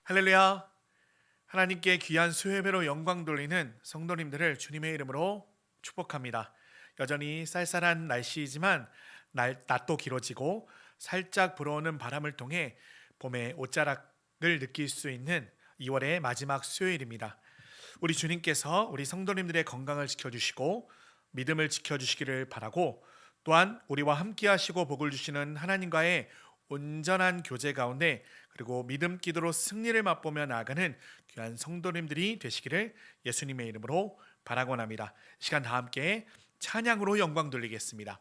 할렐루야. 하나님께 귀한 수요예배로 영광 돌리는 성도님들을 주님의 이름으로 축복합니다. 여전히 쌀쌀한 날씨이지만 낮도 길어지고 살짝 불어오는 바람을 통해 봄의 옷자락을 느낄 수 있는 2월의 마지막 수요일입니다. 우리 주님께서 우리 성도님들의 건강을 지켜주시고 믿음을 지켜주시기를 바라고, 또한 우리와 함께 하시고 복을 주시는 하나님과의 온전한 교제 가운데, 그리고 믿음 기도로 승리를 맛보며 나아가는 귀한 성도님들이 되시기를 예수님의 이름으로 바라곤 합니다. 시간 다 함께 찬양으로 영광 돌리겠습니다.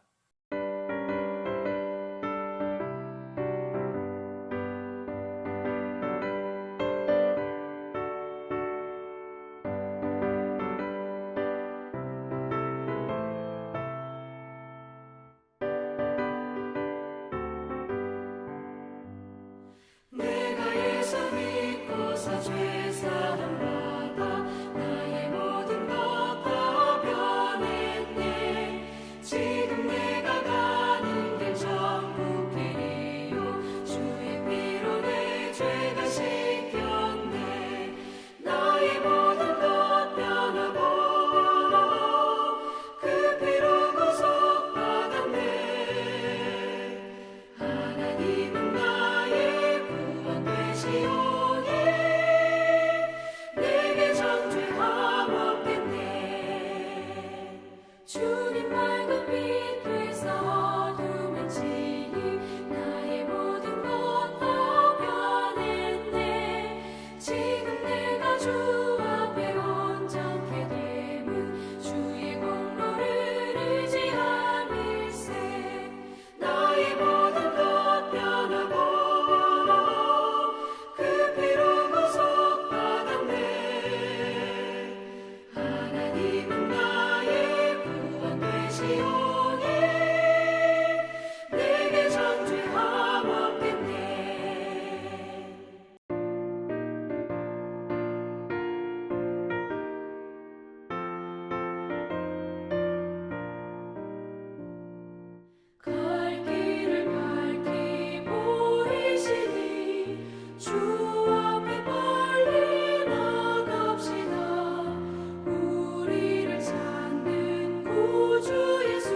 내가 예수 믿고서 죄사함 받아 나의 모든 것 다 변했네. 지금 내가 가는 길 천국 길이요 주의 피로 내 죄가 씻겼네. 나의 모든 것 변하고 그 피로 구속받았네. 하나님은 나의 구원 되시오니 내게 정죄함 없겠네. 주님 맑은 빛 되사 어둠에 치니 나의 모든 것 다 변했네. 지금 내가 주 앞에 온전케 됨은 주의 공로를 의지함일세. 나의 모든 것 변하고 그 피로 구속받았네. 하나님은 나의 구원 되시오니 내게 정죄함 없겠네. 갈 길을 밝히 보이시니 주 앞에 빨리 나갑시다. 우리를 찾는 구주 예수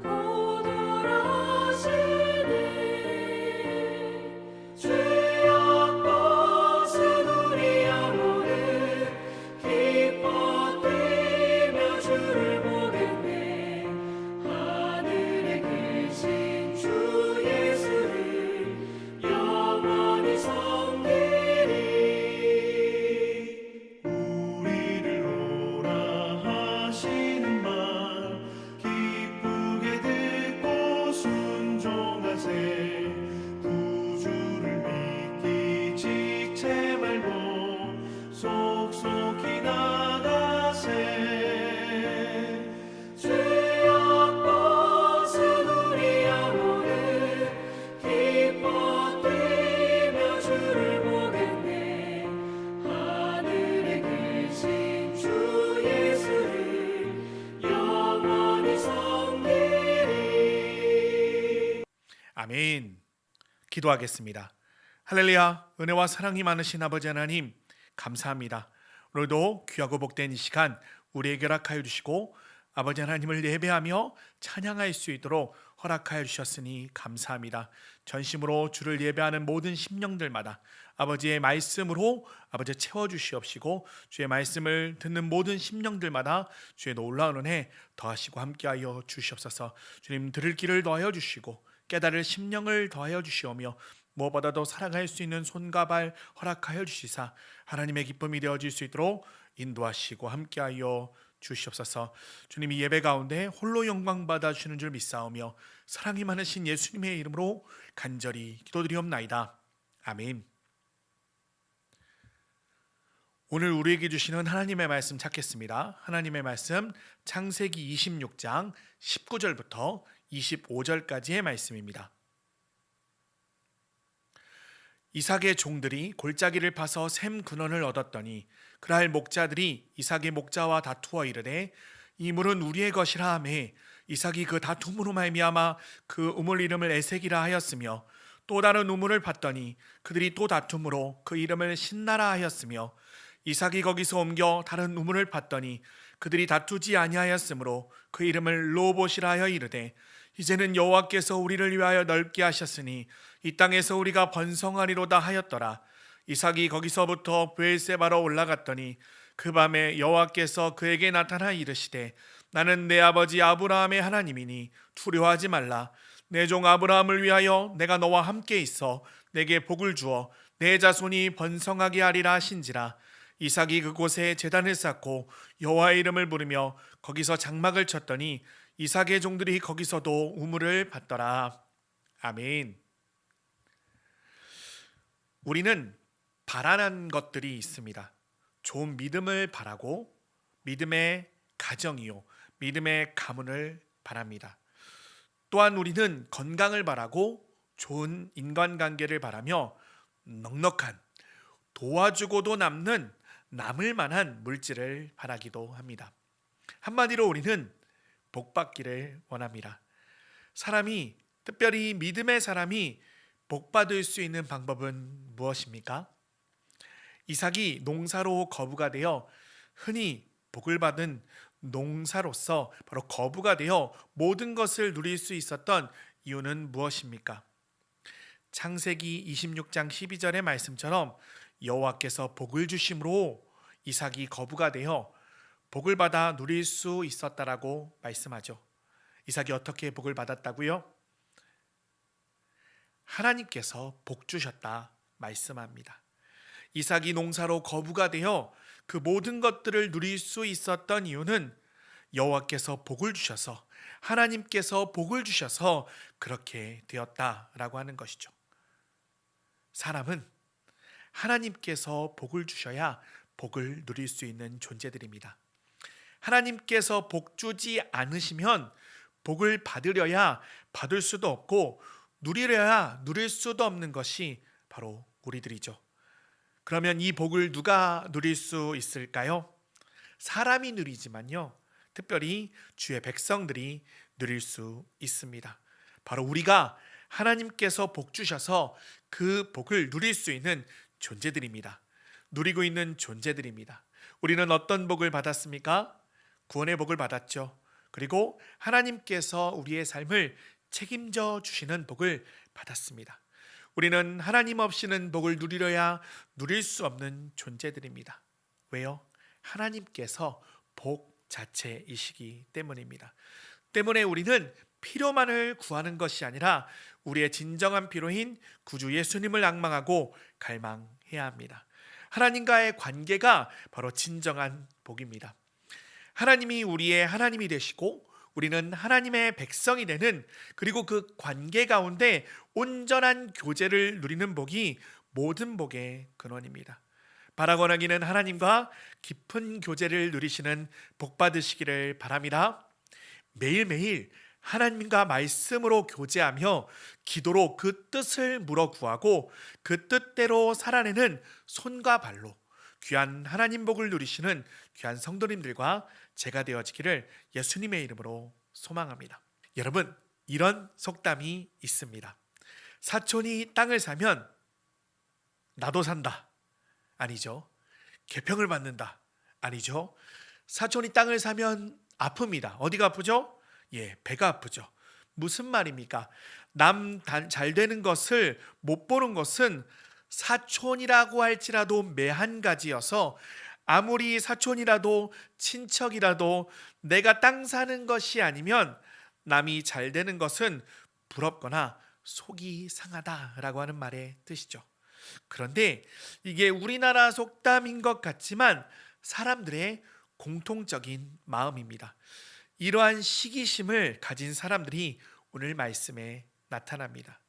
곧 오라시네. 죄악 벗은 우리 영혼은 기뻐 뛰며 주를 보겠네. 하늘에 계신 주 예수를 영원히 섬기리. 우리를 오라 하시는 말 기쁘게 듣고 순종하세. 구주를 믿기 지체 말고 속속히 나가세. 죄악 벗은 우리 영혼은 기뻐 뛰며 주를 보겠네. 하늘에 계신 주 예수를 영원히 섬기리. 아멘. 기도하겠습니다. 할렐루야. 은혜와 사랑이 많으신 아버지 하나님, 감사합니다. 오늘도 귀하고 복된 이 시간 우리에게 허락하여 주시고 아버지 하나님을 예배하며 찬양할 수 있도록 허락하여 주셨으니 감사합니다. 전심으로 주를 예배하는 모든 심령들마다 아버지의 말씀으로 아버지 채워주시옵시고, 주의 말씀을 듣는 모든 심령들마다 주의 놀라운 은혜 더하시고 함께하여 주시옵소서. 주님, 들을 길을 더하여 주시고 깨달을 심령을 더하여 주시오며, 무엇보다도 살아갈 수 있는 손과 발 허락하여 주시사 하나님의 기쁨이 되어질 수 있도록 인도하시고 함께하여 주시옵소서. 주님이 예배 가운데 홀로 영광 받아 주시는 줄 믿사오며 사랑이 많으신 예수님의 이름으로 간절히 기도드리옵나이다. 아멘. 오늘 우리에게 주시는 하나님의 말씀 찾겠습니다. 하나님의 말씀 창세기 26장 19절부터 25절까지의 말씀입니다. 이삭의 종들이 골짜기를 파서 샘 근원을 얻었더니 그날 목자들이 이삭의 목자와 다투어 이르되 이 물은 우리의 것이라 하매 이삭이 그 다툼으로 말미암아 그 우물 이름을 에색이라 하였으며 또 다른 우물을 봤더니 그들이 또 다툼으로 그 이름을 신나라 하였으며 이삭이 거기서 옮겨 다른 우물을 봤더니 그들이 다투지 아니하였으므로 그 이름을 로봇이라 하여 이르되 이제는 여호와께서 우리를 위하여 넓게 하셨으니 이 땅에서 우리가 번성하리로다 하였더라. 이삭이 거기서부터 브엘세바로 올라갔더니 그 밤에 여호와께서 그에게 나타나 이르시되 나는 내 아버지 아브라함의 하나님이니 두려워하지 말라. 내 종 아브라함을 위하여 내가 너와 함께 있어 내게 복을 주어 내 자손이 번성하게 하리라 하신지라. 이삭이 그곳에 제단을 쌓고 여호와의 이름을 부르며 거기서 장막을 쳤더니 이삭의 종들이 거기서도 우물을 받더라. 아멘. 우리는 바라는 것들이 있습니다. 좋은 믿음을 바라고 믿음의 가정이요 믿음의 가문을 바랍니다. 또한 우리는 건강을 바라고 좋은 인간관계를 바라며 넉넉한 도와주고도 남을 만한 물질을 바라기도 합니다. 한마디로 우리는 복받기를 원합니다. 사람이, 특별히 믿음의 사람이 복받을 수 있는 방법은 무엇입니까? 이삭이 농사로 거부가 되어 흔히 복을 받은 농사로서 바로 거부가 되어 모든 것을 누릴 수 있었던 이유는 무엇입니까? 창세기 26장 12절의 말씀처럼 여호와께서 복을 주심으로 이삭이 거부가 되어 복을 받아 누릴 수 있었다라고 말씀하죠. 이삭이 어떻게 복을 받았다고요? 하나님께서 복 주셨다 말씀합니다. 이삭이 농사로 거부가 되어 그 모든 것들을 누릴 수 있었던 이유는 여호와께서 복을 주셔서, 하나님께서 복을 주셔서 그렇게 되었다라고 하는 것이죠. 사람은 하나님께서 복을 주셔야 복을 누릴 수 있는 존재들입니다. 하나님께서 복 주지 않으시면 복을 받으려야 받을 수도 없고 누리려야 누릴 수도 없는 것이 바로 우리들이죠. 그러면 이 복을 누가 누릴 수 있을까요? 사람이 누리지만요, 특별히 주의 백성들이 누릴 수 있습니다. 바로 우리가 하나님께서 복 주셔서 그 복을 누릴 수 있는 존재들입니다. 누리고 있는 존재들입니다. 우리는 어떤 복을 받았습니까? 구원의 복을 받았죠. 그리고 하나님께서 우리의 삶을 책임져 주시는 복을 받았습니다. 우리는 하나님 없이는 복을 누리려야 누릴 수 없는 존재들입니다. 왜요? 하나님께서 복 자체이시기 때문입니다. 때문에 우리는 필요만을 구하는 것이 아니라 우리의 진정한 필요인 구주 예수님을 앙망하고 갈망해야 합니다. 하나님과의 관계가 바로 진정한 복입니다. 하나님이 우리의 하나님이 되시고 우리는 하나님의 백성이 되는, 그리고 그 관계 가운데 온전한 교제를 누리는 복이 모든 복의 근원입니다. 바라고 하기는 하나님과 깊은 교제를 누리시는 복 받으시기를 바랍니다. 매일매일 하나님과 말씀으로 교제하며 기도로 그 뜻을 물어 구하고 그 뜻대로 살아내는 손과 발로 귀한 하나님 복을 누리시는 귀한 성도님들과 제가 되어지기를 예수님의 이름으로 소망합니다. 여러분, 이런 속담이 있습니다. 사촌이 땅을 사면 나도 산다. 아니죠. 계평을 받는다. 아니죠. 사촌이 땅을 사면 아픕니다. 어디가 아프죠? 배가 아프죠. 무슨 말입니까? 남 잘 되는 것을 못 보는 것은 사촌이라고 할지라도 매한가지여서 아무리 사촌이라도 친척이라도 내가 땅 사는 것이 아니면 남이 잘 되는 것은 부럽거나 속이 상하다라고 하는 말의 뜻이죠. 그런데 이게 우리나라 속담인 것 같지만 사람들의 공통적인 마음입니다. 이러한 시기심을 가진 사람들이 오늘 말씀에 나타납니다.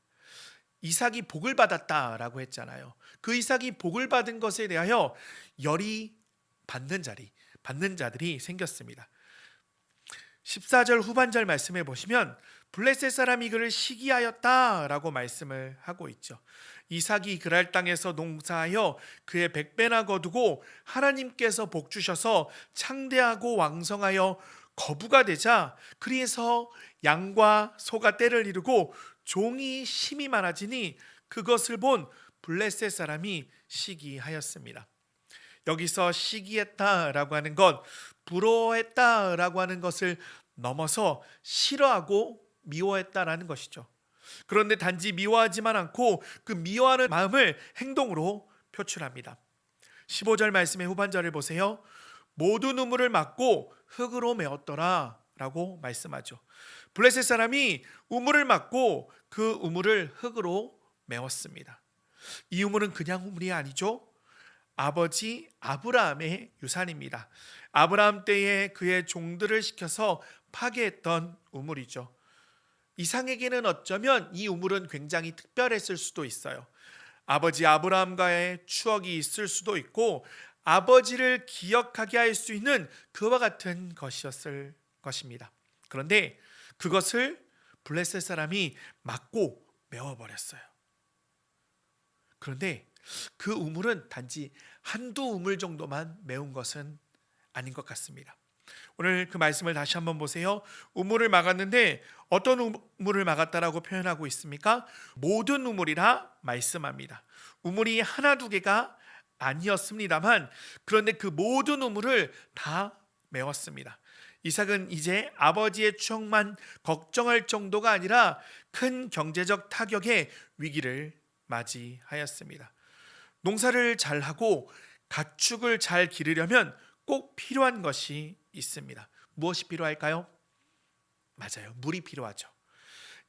이삭이 복을 받았다라고 했잖아요. 그 이삭이 복을 받은 것에 대하여 열이 받는 자들이 생겼습니다. 14절 후반절 말씀해 보시면 블레셋 사람이 그를 시기하였다라고 말씀을 하고 있죠. 이삭이 그랄 땅에서 농사하여 그의 100배나 거두고 하나님께서 복 주셔서 창대하고 왕성하여 거부가 되자 그리에서 양과 소가 떼를 이루고 종이 심이 많아지니 그것을 본 블레셋 사람이 시기하였습니다. 여기서 시기했다라고 하는 것, 부러워했다라고 하는 것을 넘어서 싫어하고 미워했다라는 것이죠. 그런데 단지 미워하지만 않고 그 미워하는 마음을 행동으로 표출합니다. 15절 말씀의 후반절을 보세요. 모든 우물을 막고 흙으로 메웠더라 라고 말씀하죠. 블레셋 사람이 우물을 막고 그 우물을 흙으로 메웠습니다. 이 우물은 그냥 우물이 아니죠. 아버지 아브라함의 유산입니다. 아브라함 때에 그의 종들을 시켜서 파괴했던 우물이죠. 이상에게는 어쩌면 이 우물은 굉장히 특별했을 수도 있어요. 아버지 아브라함과의 추억이 있을 수도 있고 아버지를 기억하게 할 수 있는 그와 같은 것이었을 것입니다. 그런데 그것을 블레셋 사람이 막고 메워버렸어요. 그런데 그 우물은 단지 한두 우물 정도만 메운 것은 아닌 것 같습니다. 오늘 그 말씀을 다시 한번 보세요. 우물을 막았는데 어떤 우물을 막았다라고 표현하고 있습니까? 모든 우물이라 말씀합니다. 우물이 하나 두 개가 아니었습니다만 그런데 그 모든 우물을 다 메웠습니다. 이삭은 이제 아버지의 추억만 걱정할 정도가 아니라 큰 경제적 타격의 위기를 맞이하였습니다. 농사를 잘하고 가축을 잘 기르려면 꼭 필요한 것이 있습니다. 무엇이 필요할까요? 맞아요. 물이 필요하죠.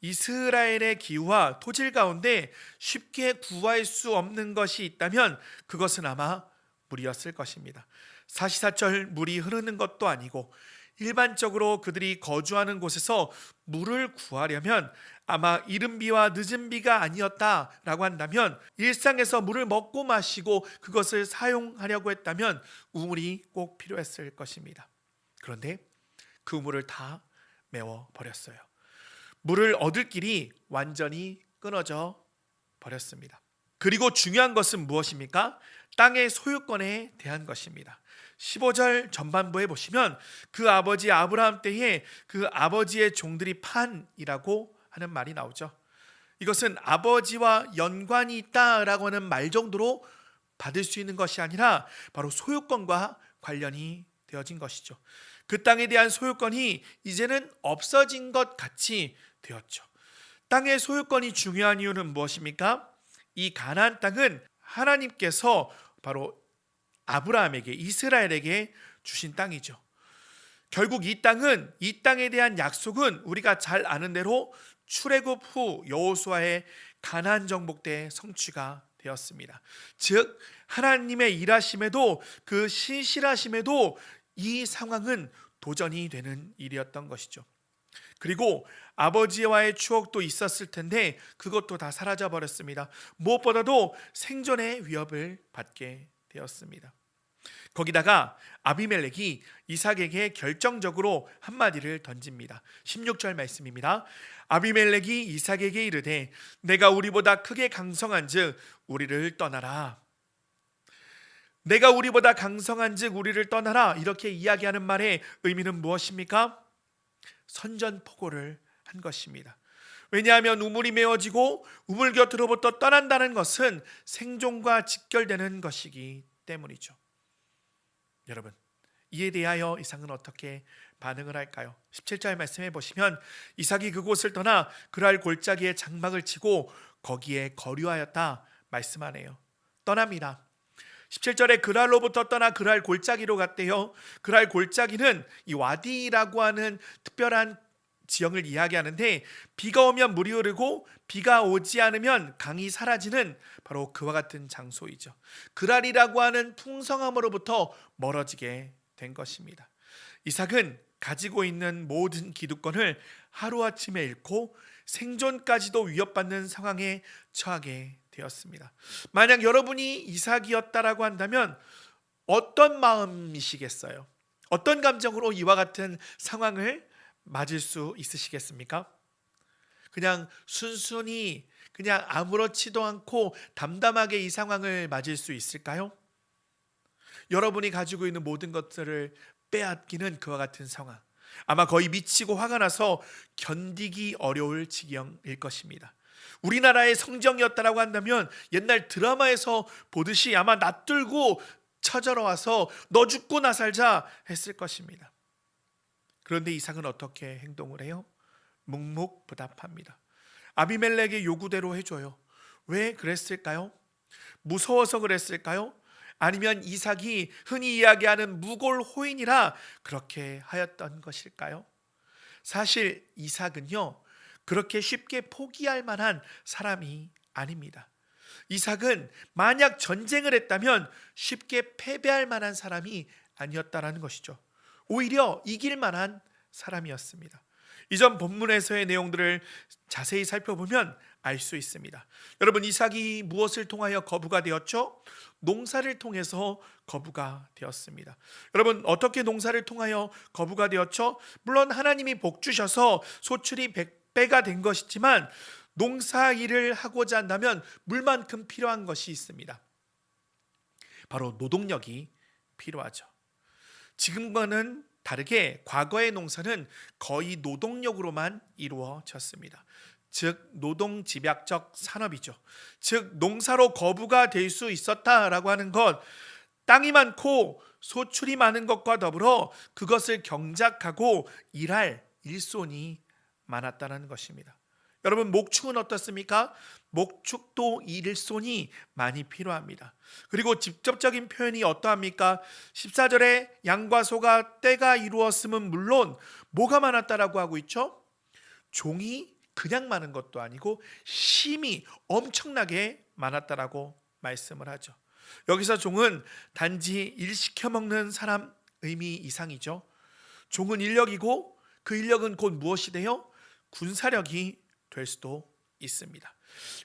이스라엘의 기후와 토질 가운데 쉽게 구할 수 없는 것이 있다면 그것은 아마 물이었을 것입니다. 사시사철 물이 흐르는 것도 아니고 일반적으로 그들이 거주하는 곳에서 물을 구하려면 아마 이른 비와 늦은 비가 아니었다라고 한다면 일상에서 물을 먹고 마시고 그것을 사용하려고 했다면 우물이 꼭 필요했을 것입니다. 그런데 그 우물을 다 메워버렸어요. 물을 얻을 길이 완전히 끊어져 버렸습니다. 그리고 중요한 것은 무엇입니까? 땅의 소유권에 대한 것입니다. 15절 전반부에 보시면 그 아버지 아브라함 때에 그 아버지의 종들이 판이라고 하는 말이 나오죠. 이것은 아버지와 연관이 있다라고 하는 말 정도로 받을 수 있는 것이 아니라 바로 소유권과 관련이 되어진 것이죠. 그 땅에 대한 소유권이 이제는 없어진 것 같이 되었죠. 땅의 소유권이 중요한 이유는 무엇입니까? 이 가나안 땅은 하나님께서 바로 아브라함에게 이스라엘에게 주신 땅이죠. 결국 이 땅에 대한 약속은 우리가 잘 아는 대로 출애굽 후 여호수아의 가나안 정복 때 성취가 되었습니다. 즉 하나님의 일하심에도 그 신실하심에도 이 상황은 도전이 되는 일이었던 것이죠. 그리고 아버지와의 추억도 있었을 텐데 그것도 다 사라져 버렸습니다. 무엇보다도 생존의 위협을 받게 되었습니다. 거기다가 아비멜렉이 이삭에게 결정적으로 한마디를 던집니다. 16절 말씀입니다. 아비멜렉이 이삭에게 이르되 내가 우리보다 크게 강성한즉 우리를 떠나라. 내가 우리보다 강성한즉 우리를 떠나라. 이렇게 이야기하는 말의 의미는 무엇입니까? 선전포고를 한 것입니다. 왜냐하면 우물이 메워지고 우물 곁으로부터 떠난다는 것은 생존과 직결되는 것이기 때문이죠. 여러분, 이에 대하여 이삭은 어떻게 반응을 할까요? 17절 말씀해 보시면 이삭이 그곳을 떠나 그랄 골짜기에 장막을 치고 거기에 거류하였다 말씀하네요. 떠납니다. 17절에 그랄로부터 떠나 그랄 골짜기로 갔대요. 그랄 골짜기는 이 와디라고 하는 특별한 지형을 이야기하는데 비가 오면 물이 흐르고 비가 오지 않으면 강이 사라지는 바로 그와 같은 장소이죠. 그랄이라고 하는 풍성함으로부터 멀어지게 된 것입니다. 이삭은 가지고 있는 모든 기득권을 하루아침에 잃고 생존까지도 위협받는 상황에 처하게 되었습니다. 만약 여러분이 이삭이었다라고 한다면 어떤 마음이시겠어요? 어떤 감정으로 이와 같은 상황을 맞을 수 있으시겠습니까? 그냥 순순히 그냥 아무렇지도 않고 담담하게 이 상황을 맞을 수 있을까요? 여러분이 가지고 있는 모든 것들을 빼앗기는 그와 같은 상황, 아마 거의 미치고 화가 나서 견디기 어려울 지경일 것입니다. 우리나라의 성정이었다라고 한다면 옛날 드라마에서 보듯이 아마 낯들고 찾아와서 너 죽고 나 살자 했을 것입니다. 그런데 이삭은 어떻게 행동을 해요? 묵묵부답합니다. 아비멜렉의 요구대로 해줘요. 왜 그랬을까요? 무서워서 그랬을까요? 아니면 이삭이 흔히 이야기하는 무골호인이라 그렇게 하였던 것일까요? 사실 이삭은요, 그렇게 쉽게 포기할 만한 사람이 아닙니다. 이삭은 만약 전쟁을 했다면 쉽게 패배할 만한 사람이 아니었다라는 것이죠. 오히려 이길 만한 사람이었습니다. 이전 본문에서의 내용들을 자세히 살펴보면 알 수 있습니다. 여러분, 이삭이 무엇을 통하여 거부가 되었죠? 농사를 통해서 거부가 되었습니다. 여러분, 어떻게 농사를 통하여 거부가 되었죠? 물론 하나님이 복 주셔서 소출이 100배가 된 것이지만 농사 일을 하고자 한다면 물만큼 필요한 것이 있습니다. 바로 노동력이 필요하죠. 지금과는 다르게 과거의 농사는 거의 노동력으로만 이루어졌습니다. 즉 노동집약적 산업이죠. 즉 농사로 거부가 될 수 있었다라고 하는 것, 땅이 많고 소출이 많은 것과 더불어 그것을 경작하고 일할 일손이 많았다는 것입니다. 여러분, 목축은 어떻습니까? 목축도 일손이 많이 필요합니다. 그리고 직접적인 표현이 어떠합니까? 14절에 양과 소가 떼가 이루었음은 물론 뭐가 많았다라고 하고 있죠? 종이 그냥 많은 것도 아니고 심이 엄청나게 많았다라고 말씀을 하죠. 여기서 종은 단지 일 시켜 먹는 사람 의미 이상이죠. 종은 인력이고 그 인력은 곧 무엇이 돼요? 군사력이 될 수도 있습니다.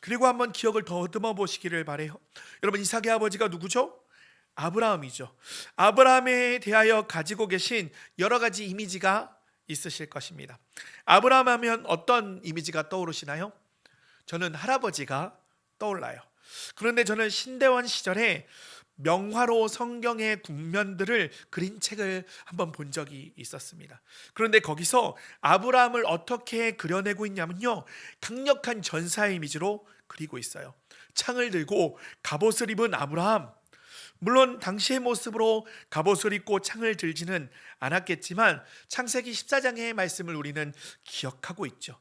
그리고 한번 기억을 더듬어 보시기를 바래요. 여러분, 이삭의 아버지가 누구죠? 아브라함이죠. 아브라함에 대하여 가지고 계신 여러 가지 이미지가 있으실 것입니다. 아브라함 하면 어떤 이미지가 떠오르시나요? 저는 할아버지가 떠올라요. 그런데 저는 신대원 시절에 명화로 성경의 국면들을 그린 책을 한번 본 적이 있었습니다. 그런데 거기서 아브라함을 어떻게 그려내고 있냐면요, 강력한 전사의 이미지로 그리고 있어요. 창을 들고 갑옷을 입은 아브라함, 물론 당시의 모습으로 갑옷을 입고 창을 들지는 않았겠지만 창세기 14장의 말씀을 우리는 기억하고 있죠.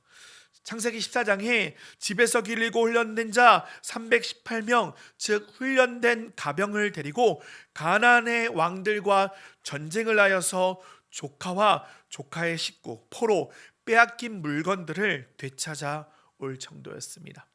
창세기 14장에 집에서 길리고 훈련된 자 318명, 즉 훈련된 가병을 데리고 가나안의 왕들과 전쟁을 하여서 조카와 조카의 식구, 포로 빼앗긴 물건들을 되찾아 올 정도였습니다.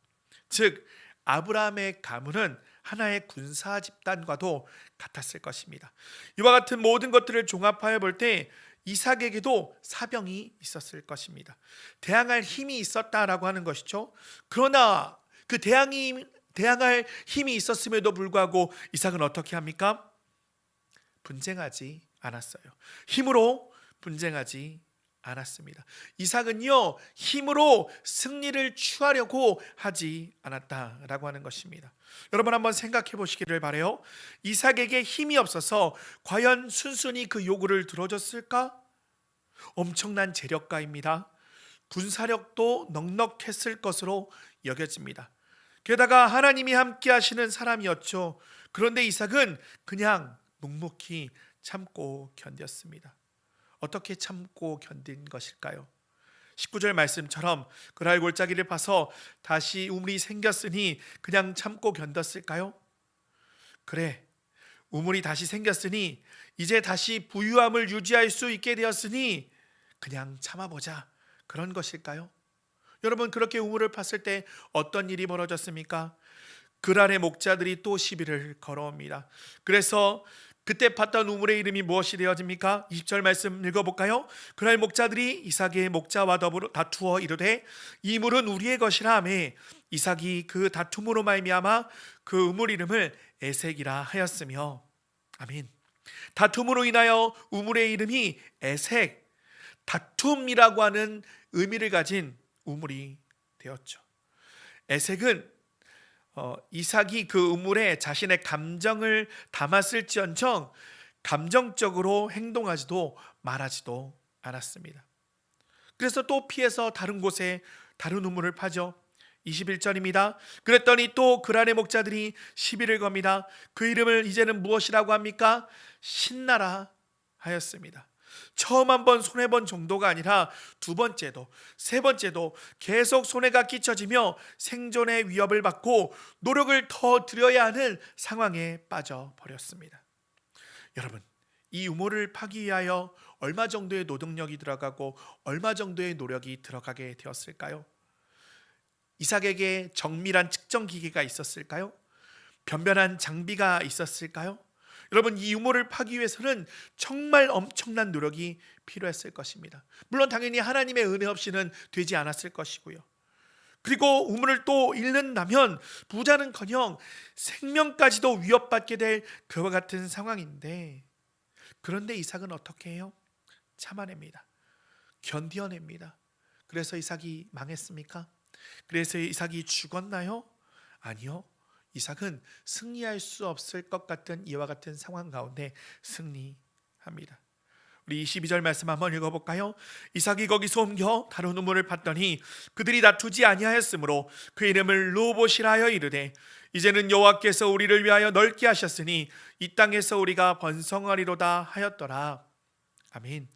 즉 아브라함의 가문은 하나의 군사 집단과도 같았을 것입니다. 이와 같은 모든 것들을 종합하여 볼 때 이삭에게도 사병이 있었을 것입니다. 대항할 힘이 있었다라고 하는 것이죠. 그러나 그 대항할 힘이 있었음에도 불구하고 이삭은 어떻게 합니까? 분쟁하지 않았어요. 힘으로 분쟁하지 않았습니다. 이삭은요, 힘으로 승리를 취하려고 하지 않았다라고 하는 것입니다. 여러분, 한번 생각해 보시기를 바래요. 이삭에게 힘이 없어서 과연 순순히 그 요구를 들어줬을까? 엄청난 재력가입니다. 군사력도 넉넉했을 것으로 여겨집니다. 게다가 하나님이 함께 하시는 사람이었죠. 그런데 이삭은 그냥 묵묵히 참고 견뎠습니다. 어떻게 참고 견딘 것일까요? 19절 말씀처럼 그날 골짜기를 파서 다시 우물이 생겼으니 그냥 참고 견뎠을까요? 그래, 우물이 다시 생겼으니 이제 다시 부유함을 유지할 수 있게 되었으니 그냥 참아보자, 그런 것일까요? 여러분, 그렇게 우물을 팠을 때 어떤 일이 벌어졌습니까? 그랄의 목자들이 또 시비를 걸어옵니다. 그래서 그때 팠던 우물의 이름이 무엇이 되어집니까? 20절 말씀 읽어볼까요? 그날 목자들이 이삭의 목자와 더불어 다투어 이르되 이 물은 우리의 것이라 하며 이삭이 그 다툼으로 말미암아 그 우물 이름을 에색이라 하였으며. 아멘. 다툼으로 인하여 우물의 이름이 에색, 다툼이라고 하는 의미를 가진 우물이 되었죠. 에색은 이삭이 그 우물에 자신의 감정을 담았을지언정 감정적으로 행동하지도 말하지도 않았습니다. 그래서 또 피해서 다른 곳에 다른 우물을 파죠. 21절입니다. 그랬더니 또 그란의 목자들이 시비를 겁니다. 그 이름을 이제는 무엇이라고 합니까? 신나라 하였습니다. 처음 한번 손해본 정도가 아니라 두 번째도 세 번째도 계속 손해가 끼쳐지며 생존의 위협을 받고 노력을 더 들여야 하는 상황에 빠져버렸습니다. 여러분, 이 우물을 파기 위하여 얼마 정도의 노동력이 들어가고 얼마 정도의 노력이 들어가게 되었을까요? 이삭에게 정밀한 측정 기계가 있었을까요? 변변한 장비가 있었을까요? 여러분, 이 우물을 파기 위해서는 정말 엄청난 노력이 필요했을 것입니다. 물론 당연히 하나님의 은혜 없이는 되지 않았을 것이고요. 그리고 우물을 또 잃는다면 부자는커녕 생명까지도 위협받게 될 그와 같은 상황인데, 그런데 이삭은 어떻게 해요? 참아냅니다. 견디어냅니다. 그래서 이삭이 망했습니까? 그래서 이삭이 죽었나요? 아니요. 이삭은 승리할 수 없을 것 같은 이와 같은 상황 가운데 승리합니다. 우리 22절 말씀 한번 읽어볼까요? 이삭이 거기서 옮겨 다른 우물을 팠더니 그들이 다투지 아니하였으므로 그 이름을 르호봇이라 하여 이르되 이제는 여호와께서 우리를 위하여 넓게 하셨으니 이 땅에서 우리가 번성하리로다 하였더라. 아멘.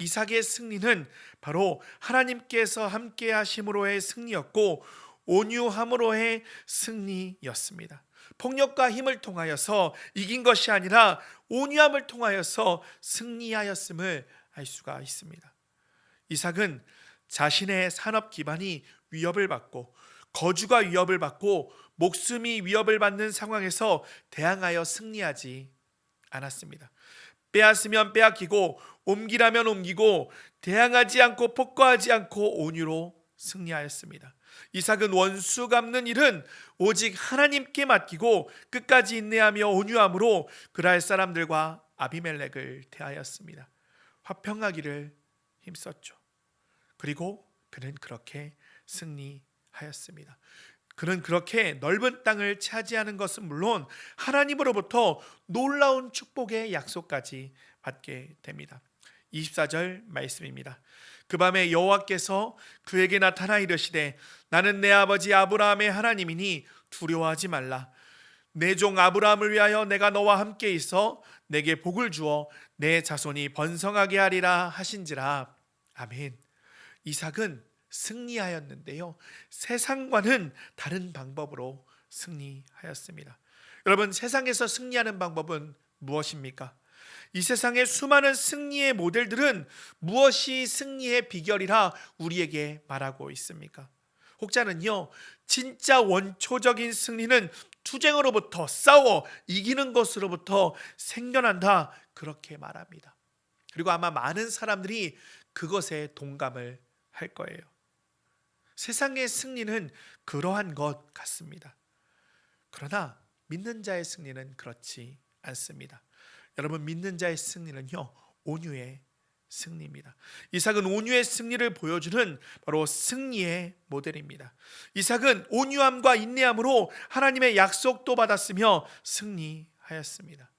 이삭의 승리는 바로 하나님께서 함께 하심으로의 승리였고 온유함으로의 승리였습니다. 폭력과 힘을 통하여서 이긴 것이 아니라 온유함을 통하여서 승리하였음을 알 수가 있습니다. 이삭은 자신의 산업 기반이 위협을 받고 거주가 위협을 받고 목숨이 위협을 받는 상황에서 대항하여 승리하지 않았습니다. 빼앗으면 빼앗기고 옮기라면 옮기고 대항하지 않고 폭거하지 않고 온유로 승리하였습니다. 이삭은 원수 갚는 일은 오직 하나님께 맡기고 끝까지 인내하며 온유함으로 그랄 사람들과 아비멜렉을 대하였습니다. 화평하기를 힘썼죠. 그리고 그는 그렇게 승리하였습니다. 그는 그렇게 넓은 땅을 차지하는 것은 물론 하나님으로부터 놀라운 축복의 약속까지 받게 됩니다. 24절 말씀입니다. 그 밤에 여호와께서 그에게 나타나 이르시되 나는 내 아버지 아브라함의 하나님이니 두려워하지 말라. 내 종 아브라함을 위하여 내가 너와 함께 있어 내게 복을 주어 내 자손이 번성하게 하리라 하신지라. 아멘. 이삭은 승리하였는데요, 세상과는 다른 방법으로 승리하였습니다. 여러분, 세상에서 승리하는 방법은 무엇입니까? 이 세상의 수많은 승리의 모델들은 무엇이 승리의 비결이라 우리에게 말하고 있습니까? 혹자는요, 진짜 원초적인 승리는 투쟁으로부터 싸워 이기는 것으로부터 생겨난다, 그렇게 말합니다. 그리고 아마 많은 사람들이 그것에 동감을 할 거예요. 세상의 승리는 그러한 것 같습니다. 그러나 믿는 자의 승리는 그렇지 않습니다. 여러분, 믿는 자의 승리는요, 온유의 승리입니다. 이삭은 온유의 승리를 보여주는 바로 승리의 모델입니다. 이삭은 온유함과 인내함으로 하나님의 약속도 받았으며 승리하였습니다.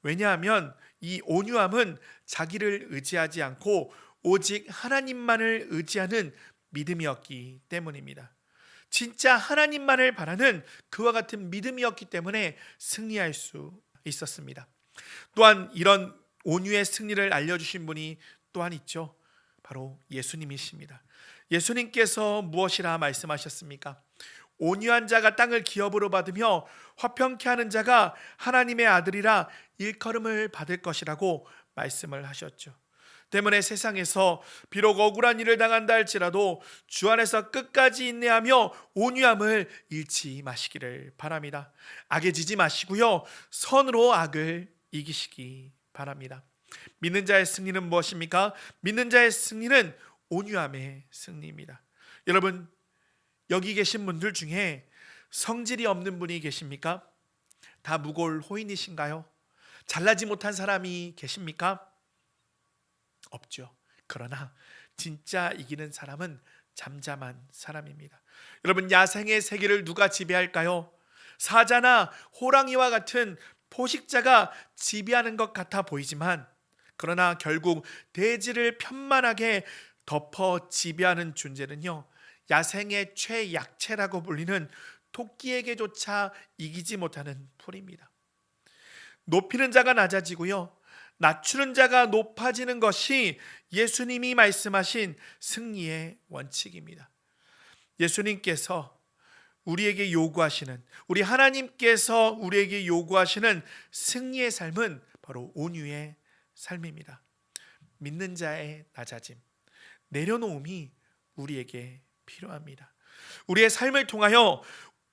왜냐하면 이 온유함은 자기를 의지하지 않고 오직 하나님만을 의지하는 믿음이었기 때문입니다. 진짜 하나님만을 바라는 그와 같은 믿음이었기 때문에 승리할 수 있었습니다. 또한 이런 온유의 승리를 알려주신 분이 또한 있죠. 바로 예수님이십니다. 예수님께서 무엇이라 말씀하셨습니까? 온유한 자가 땅을 기업으로 받으며 화평케 하는 자가 하나님의 아들이라 일컬음을 받을 것이라고 말씀을 하셨죠. 때문에 세상에서 비록 억울한 일을 당한다 할지라도 주 안에서 끝까지 인내하며 온유함을 잃지 마시기를 바랍니다. 악에 지지 마시고요, 선으로 악을 이기시기 바랍니다. 믿는 자의 승리는 무엇입니까? 믿는 자의 승리는 온유함의 승리입니다. 여러분, 여기 계신 분들 중에 성질이 없는 분이 계십니까? 다 무골 호인이신가요? 잘나지 못한 사람이 계십니까? 없죠. 그러나 진짜 이기는 사람은 잠잠한 사람입니다. 여러분, 야생의 세계를 누가 지배할까요? 사자나 호랑이와 같은 포식자가 지배하는 것 같아 보이지만 그러나 결국 대지를 편만하게 덮어 지배하는 존재는요, 야생의 최약체라고 불리는 토끼에게조차 이기지 못하는 풀입니다. 높이는 자가 낮아지고요, 낮추는 자가 높아지는 것이 예수님이 말씀하신 승리의 원칙입니다. 예수님께서 우리에게 요구하시는, 우리 하나님께서 우리에게 요구하시는 승리의 삶은 바로 온유의 삶입니다. 믿는 자의 낮아짐, 내려놓음이 우리에게 필요합니다. 우리의 삶을 통하여,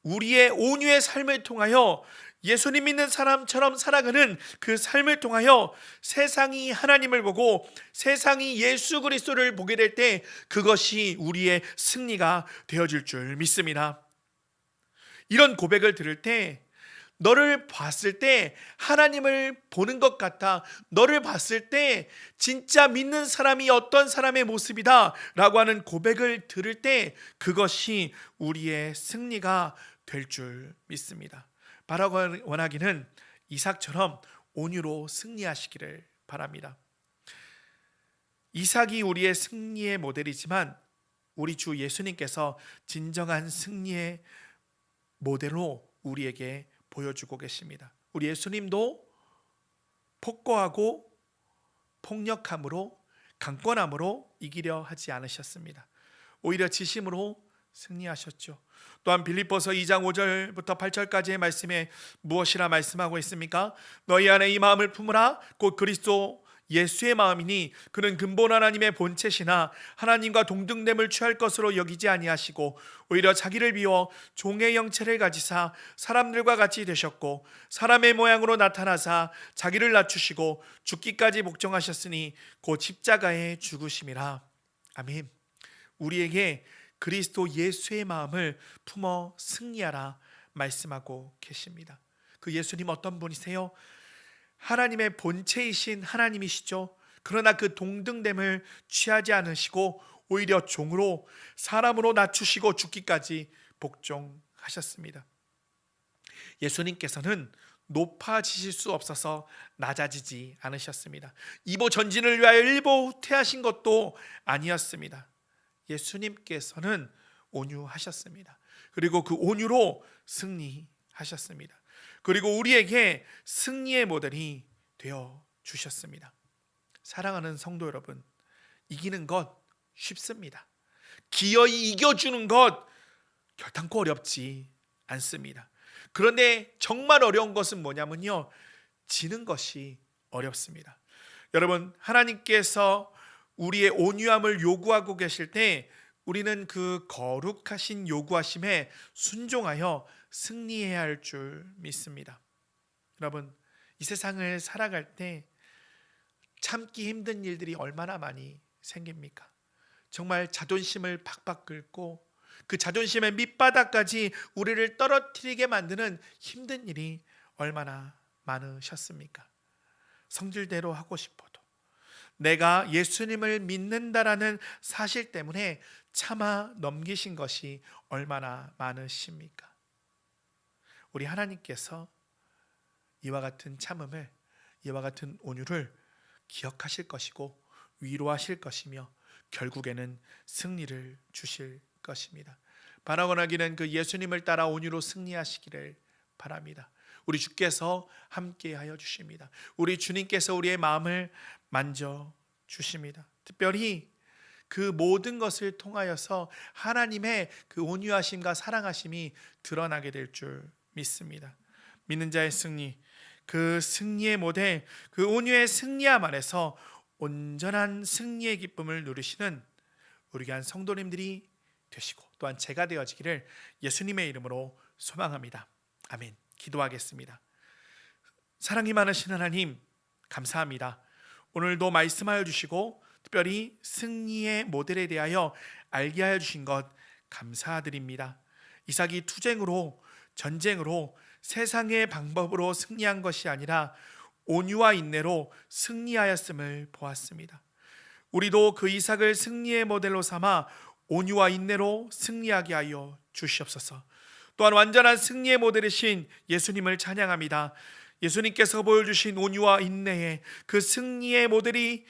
우리의 온유의 삶을 통하여 예수님 믿는 사람처럼 살아가는 그 삶을 통하여 세상이 하나님을 보고 세상이 예수 그리스도를 보게 될 때 그것이 우리의 승리가 되어질 줄 믿습니다. 이런 고백을 들을 때, 너를 봤을 때 하나님을 보는 것 같아, 너를 봤을 때 진짜 믿는 사람이 어떤 사람의 모습이다 라고 하는 고백을 들을 때 그것이 우리의 승리가 될 줄 믿습니다. 바라고 원하기는 이삭처럼 온유로 승리하시기를 바랍니다. 이삭이 우리의 승리의 모델이지만 우리 주 예수님께서 진정한 승리의 모델로 우리에게 보여주고 계십니다. 우리 예수님도 폭거하고 폭력함으로, 강권함으로 이기려 하지 않으셨습니다. 오히려 지심으로 승리하셨죠. 또한 빌립보서 2장 5절부터 8절까지의 말씀에 무엇이라 말씀하고 있습니까? 너희 안에 이 마음을 품으라. 곧 그리스도 예수의 마음이니 그는 근본 하나님의 본체시나 하나님과 동등됨을 취할 것으로 여기지 아니하시고 오히려 자기를 비워 종의 형체를 가지사 사람들과 같이 되셨고 사람의 모양으로 나타나사 자기를 낮추시고 죽기까지 복종하셨으니 곧 십자가에 죽으심이라. 아멘. 우리에게 그리스도 예수의 마음을 품어 승리하라 말씀하고 계십니다. 그 예수님 어떤 분이세요? 하나님의 본체이신 하나님이시죠. 그러나 그 동등됨을 취하지 않으시고 오히려 종으로, 사람으로 낮추시고 죽기까지 복종하셨습니다. 예수님께서는 높아지실 수 없어서 낮아지지 않으셨습니다. 이보 전진을 위하여 일보 후퇴하신 것도 아니었습니다. 예수님께서는 온유하셨습니다. 그리고 그 온유로 승리하셨습니다. 그리고 우리에게 승리의 모델이 되어 주셨습니다. 사랑하는 성도 여러분, 이기는 것 쉽습니다. 기어이 이겨주는 것 결단코 어렵지 않습니다. 그런데 정말 어려운 것은 뭐냐면요, 지는 것이 어렵습니다. 여러분, 하나님께서 우리의 온유함을 요구하고 계실 때 우리는 그 거룩하신 요구하심에 순종하여 승리해야 할 줄 믿습니다. 여러분, 이 세상을 살아갈 때 참기 힘든 일들이 얼마나 많이 생깁니까? 정말 자존심을 팍팍 긁고 그 자존심의 밑바닥까지 우리를 떨어뜨리게 만드는 힘든 일이 얼마나 많으셨습니까? 성질대로 하고 싶어도 내가 예수님을 믿는다라는 사실 때문에 참아 넘기신 것이 얼마나 많으십니까? 우리 하나님께서 이와 같은 참음을, 이와 같은 온유를 기억하실 것이고 위로하실 것이며 결국에는 승리를 주실 것입니다. 바라원하기는 그 예수님을 따라 온유로 승리하시기를 바랍니다. 우리 주께서 함께하여 주십니다. 우리 주님께서 우리의 마음을 만져 주십니다. 특별히 그 모든 것을 통하여서 하나님의 그 온유하심과 사랑하심이 드러나게 될 줄 믿습니다. 믿는 자의 승리, 그 승리의 모델, 그 온유의 승리함 안에서 온전한 승리의 기쁨을 누리시는 우리 귀한 성도님들이 되시고 또한 제가 되어지기를 예수님의 이름으로 소망합니다. 아멘. 기도하겠습니다. 사랑이 많으신 하나님, 감사합니다. 오늘도 말씀하여 주시고 특별히 승리의 모델에 대하여 알게 하여 주신 것 감사드립니다. 이삭이 투쟁으로, 전쟁으로, 세상의 방법으로 승리한 것이 아니라 온유와 인내로 승리하였음을 보았습니다. 우리도 그 이삭을 승리의 모델로 삼아 온유와 인내로 승리하게 하여 주시옵소서. 또한 완전한 승리의 모델이신 예수님을 찬양합니다. 예수님께서 보여주신 온유와 인내의 그 승리의 모델이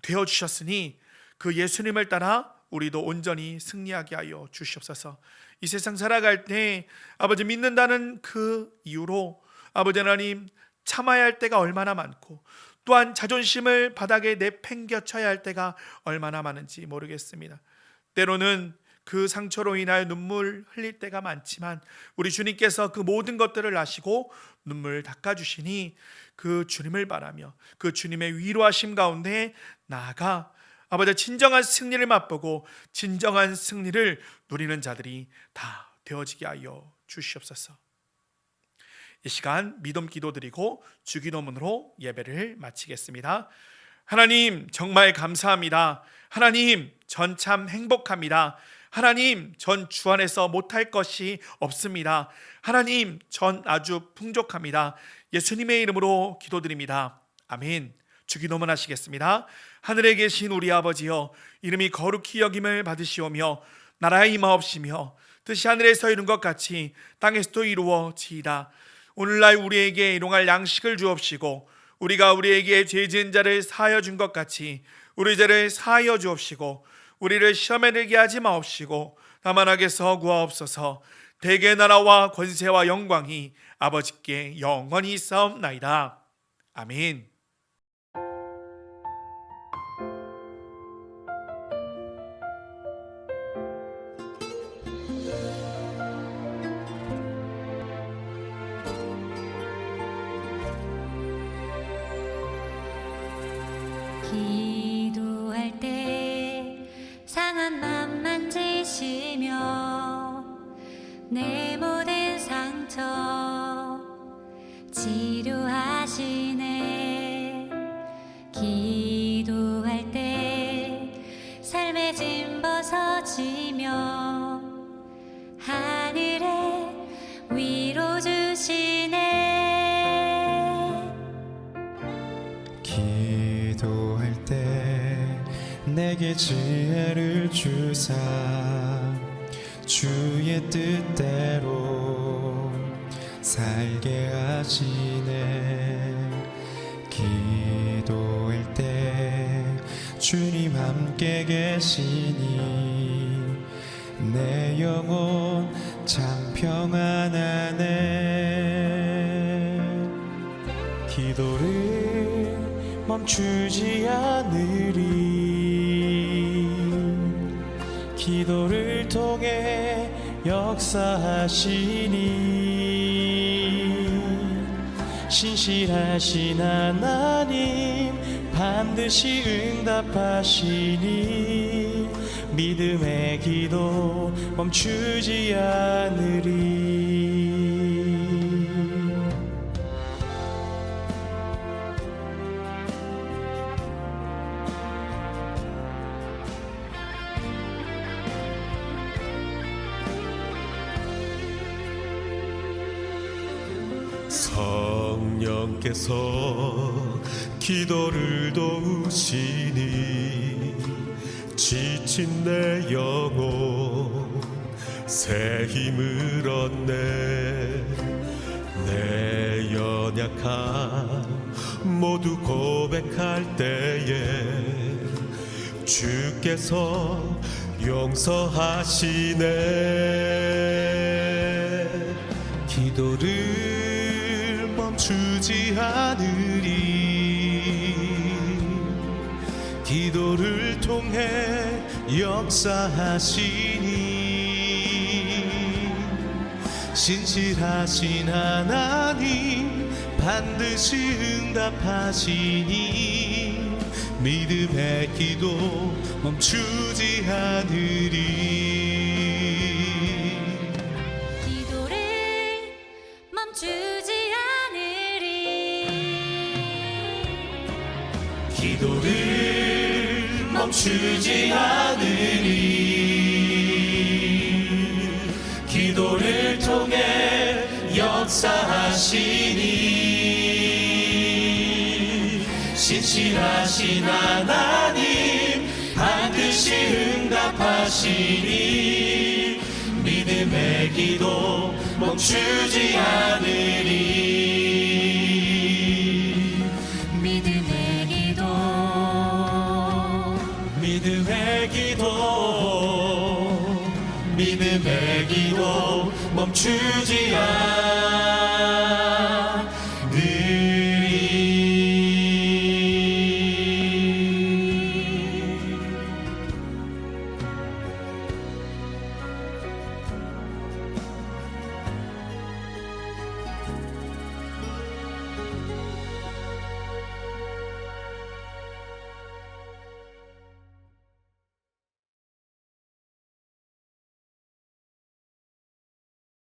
되어주셨으니 그 예수님을 따라 우리도 온전히 승리하게 하여 주시옵소서. 이 세상 살아갈 때 아버지 믿는다는 그 이유로 아버지 하나님 참아야 할 때가 얼마나 많고 또한 자존심을 바닥에 내팽겨쳐야 할 때가 얼마나 많은지 모르겠습니다. 때로는 그 상처로 인하여 눈물 흘릴 때가 많지만 우리 주님께서 그 모든 것들을 아시고 눈물 닦아주시니 그 주님을 바라며 그 주님의 위로하심 가운데 나아가 아버지 진정한 승리를 맛보고 진정한 승리를 누리는 자들이 다 되어지게 하여 주시옵소서. 이 시간 믿음 기도드리고 주기도문으로 예배를 마치겠습니다. 하나님 정말 감사합니다. 하나님 전 참 행복합니다. 하나님 전 주 안에서 못할 것이 없습니다. 하나님 전 아주 풍족합니다. 예수님의 이름으로 기도드립니다. 아멘. 주기도문 하시겠습니다. 하늘에 계신 우리 아버지여, 이름이 거룩히 여김을 받으시오며 나라의 임하옵시며 뜻이 하늘에서 이룬 것 같이 땅에서도 이루어지이다. 오늘날 우리에게 일용할 양식을 주옵시고 우리가 우리에게 죄 지은 자를 사하여 준 것 같이 우리 죄를 사하여 주옵시고 우리를 시험에 들게 하지 마옵시고 다만 악에서 구하옵소서. 대개 나라와 권세와 영광이 아버지께 영원히 있사옵나이다. 아멘. 기도할 때 상한 맘 만지시며 내 모든 상처 치료하시네. 기도할 때 삶의 짐 벗어지며 하늘에 위로 주시네. 기도할 때 내게 지혜를 주사 주의 뜻대로 살게 하시네. 기도할 때 주님 함께 계시니 내 영혼 참 평안하네. 기도를 멈추지 않으리. 기도를 통해 역사하시니 신실하신 하나님 반드시 응답하시니 믿음의 기도 멈추지 않으리. 성령께서 기도를 도우시니 지친 내 영혼 새 힘을 얻네. 내 연약함 모두 고백할 때에 주께서 용서하시네. 기도를 멈추지 않으리. 기도를 통해 역사하시니 신실하신 하나님 반드시 응답하시니 믿음의 기도 멈추지 않으리. 기도를 멈추지 않으리. 기도를 멈추지 않으리. 기도를 통해 역사하시니 신실하신 하나님 반드시 응답하시니 믿음의 기도 멈추지 않으리. 믿음의 기도 멈추지 않으리